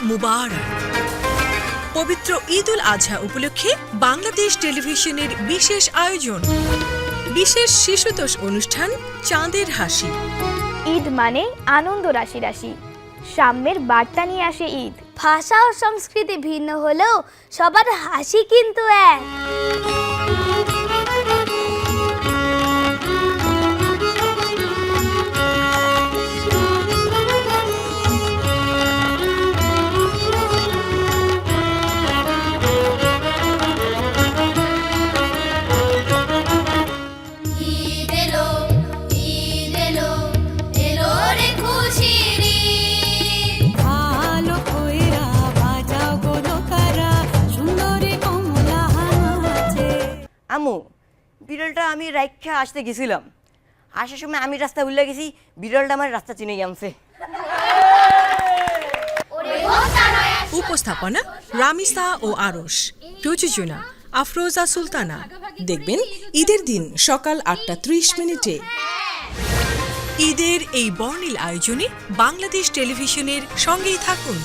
মুবারক। পবিত্র ঈদ উল আজহা উপলক্ষে বাংলাদেশ টেলিভিশনের বিশেষ আয়োজন, বিশেষ শিশুতোষ অনুষ্ঠান চাঁদের হাসি। ঈদ মানে আনন্দ রাশি রাশি, সাম্যের বার্তা নিয়ে আসে ঈদ। ভাষা ও সংস্কৃতি ভিন্ন হলেও সবার হাসি কিন্তু এক। আমু, বিড়ালটা আমি রাইখা আসতে গেছিলাম, আসার সময় আমি রাস্তা ভুলে গেছি, বিড়ালটা আমার রাস্তা চিনে গেছে। উপস্থাপনা রামিসা ও আরশ, প্রযোজনা আফরোজা সুলতানা। দেখবেন ঈদের দিন সকাল ৮টা ৩০ ঈদের এই বর্ণিল আয়োজনে বাংলাদেশ টেলিভিশনের সঙ্গেই থাকুন।